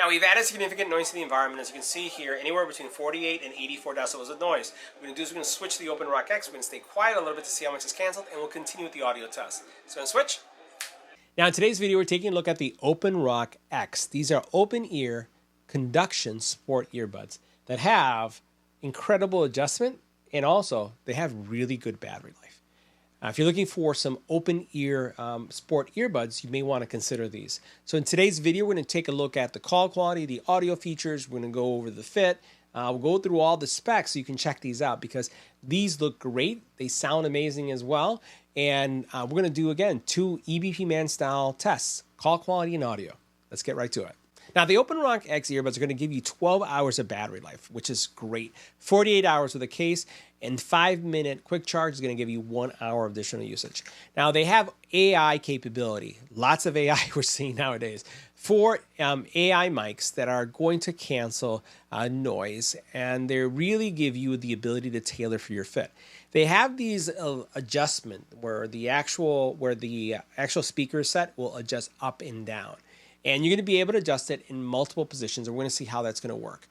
Now we've added significant noise to the environment, as you can see here, anywhere between 48 and 84 decibels of noise. What we're going to do is we're going to switch to the OpenRock X. We're going to stay quiet a little bit to see how much is canceled, and we'll continue with the audio test. So I'm going to switch. Now in today's video, we're taking a look at the OpenRock X. These are open-ear conduction sport earbuds that have incredible adjustment, and also they have really good battery life. If you're looking for some open ear sport earbuds, you may want to consider these. So in today's video, we're going to take a look at the call quality, the audio features. We're going to go over the fit. We'll go through all the specs so you can check these out because these look great. They sound amazing as well. And we're going to do, again, 2 EBPMAN style tests, call quality and audio. Let's get right to it. Now, the OpenRock X earbuds are going to give you 12 hours of battery life, which is great. 48 hours with a case, and 5-minute quick charge is going to give you 1 hour of additional usage. Now, they have AI capability. Lots of AI we're seeing nowadays. 4 AI mics that are going to cancel noise, and they really give you the ability to tailor for your fit. They have these adjustment where the actual speaker set will adjust up and down. And you're going to be able to adjust it in multiple positions, and we're going to see how that's going to work.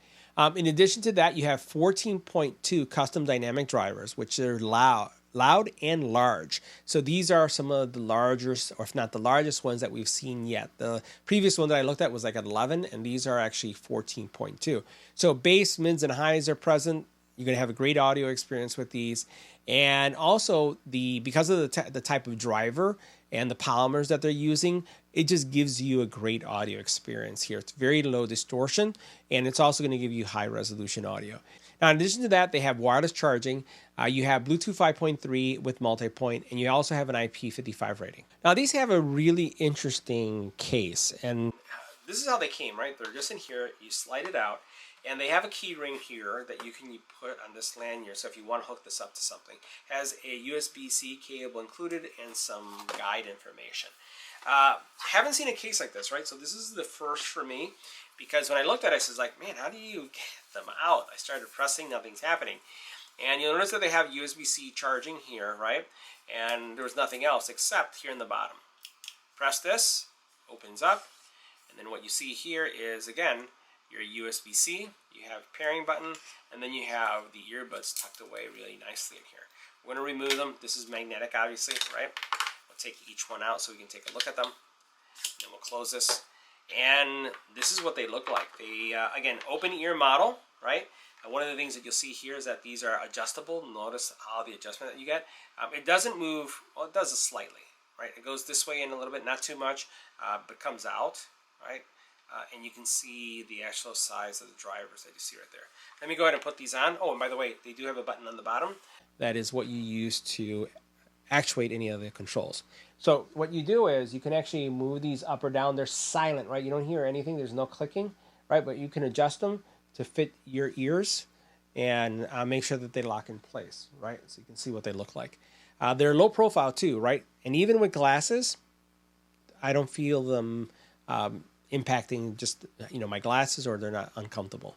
In addition to that, you have 14.2 custom dynamic drivers, which are loud and large. So these are some of the largest, or if not the largest ones that we've seen yet. The previous one that I looked at was like at 11, and these are actually 14.2. So bass, mids, and highs are present. You're going to have a great audio experience with these. And also, because of the type of driver and the polymers that they're using, it just gives you a great audio experience here. It's very low distortion, and it's also going to give you high resolution audio. Now, in addition to that, they have wireless charging. You have Bluetooth 5.3 with multi-point, and you also have an IP55 rating. Now, these have a really interesting case, and this is how they came, right? They're just in here. You slide it out. And they have a key ring here that you can put on this lanyard. So if you want to hook this up to something, it has a USB-C cable included and some guide information. Haven't seen a case like this, right? So this is the first for me, because when I looked at it, I was like, man, how do you get them out? I started pressing, nothing's happening. And you'll notice that they have USB-C charging here, right? And there was nothing else except here in the bottom. Press this, opens up, and then what you see here is, again, your USB-C, you have pairing button, and then you have the earbuds tucked away really nicely in here. We're going to remove them. This is magnetic, obviously, right? We'll take each one out so we can take a look at them. And then we'll close this. And this is what they look like. They, again, open ear model, right? And one of the things that you'll see here is that these are adjustable. Notice how the adjustment that you get. It doesn't move, well, it does slightly, right? It goes this way in a little bit, not too much, but comes out, right? And you can see the actual size of the drivers that you see right there. Let me go ahead and put these on. Oh, and by the way, they do have a button on the bottom. That is what you use to actuate any of the controls. So what you do is you can actually move these up or down. They're silent, right? You don't hear anything. There's no clicking, right? But you can adjust them to fit your ears and make sure that they lock in place, right? So you can see what they look like. They're low profile too, right? And even with glasses, I don't feel them impacting just my glasses, or they're not uncomfortable.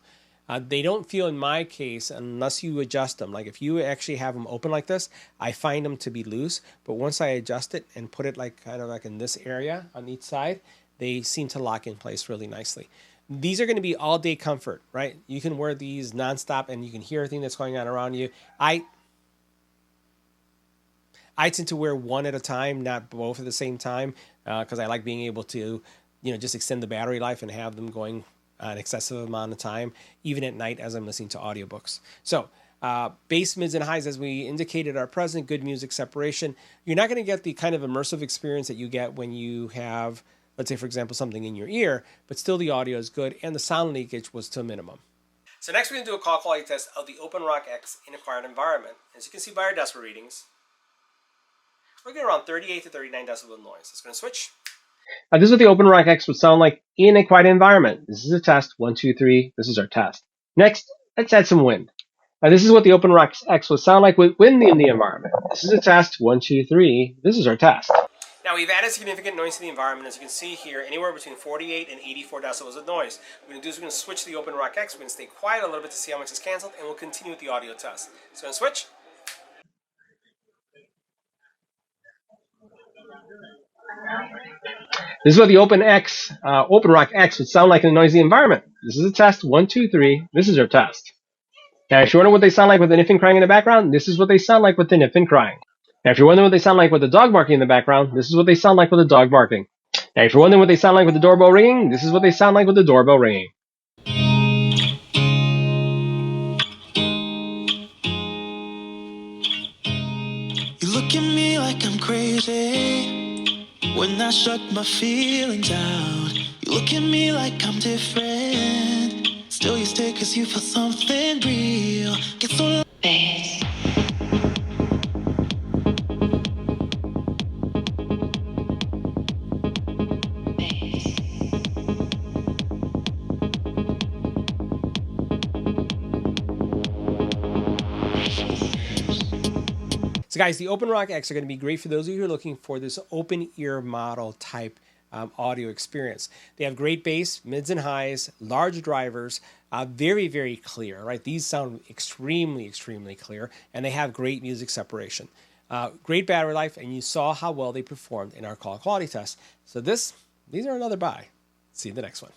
They don't feel, in my case, unless you adjust them. Like if you actually have them open like this, I find them to be loose. But once I adjust it and put it kind of like in this area on each side, they seem to lock in place really nicely. These are going to be all day comfort, right? You can wear these nonstop and you can hear everything that's going on around you. I tend to wear one at a time, not both at the same time, because I like being able to just extend the battery life and have them going an excessive amount of time, even at night as I'm listening to audiobooks. So bass, mids, and highs, as we indicated, are present. Good music separation. You're not going to get the kind of immersive experience that you get when you have, let's say, for example, something in your ear, but still the audio is good, and the sound leakage was to a minimum. So next we're going to do a call quality test of the OpenRock X in a quiet environment. As you can see by our decibel readings, we're getting around 38 to 39 decibel noise. It's going to switch. Now, this is what the OpenRock X would sound like in a quiet environment. This is a test. 1, 2, 3. This is our test. Next, let's add some wind. Now, this is what the OpenRock X would sound like with wind in the environment. This is a test. 1, 2, 3. This is our test. Now, we've added significant noise to the environment. As you can see here, anywhere between 48 and 84 decibels of noise. What we're going to do is we're going to switch to the OpenRock X. We're going to stay quiet a little bit to see how much is canceled, and we'll continue with the audio test. So I'm going to switch. This is what the OpenRock X would sound like in a noisy environment. This is a test. 1, 2, 3. This is our test. Now, if you're wondering what they sound like with an infant crying in the background, this is what they sound like with an infant crying. Now, if you're wondering what they sound like with a dog barking in the background, this is what they sound like with a dog barking. Now, if you're wondering what they sound like with the doorbell ringing, this is what they sound like with the doorbell ringing. You look at me like I'm crazy when I shut my feelings out. You look at me like I'm different. Still you stay cause you feel something real. Get so bass. So guys, the OpenRock X are going to be great for those of you who are looking for this open ear model type audio experience. They have great bass, mids and highs, large drivers, very, very clear, right? These sound extremely, extremely clear, and they have great music separation. Great battery life, and you saw how well they performed in our call quality test. So these are another buy. See you in the next one.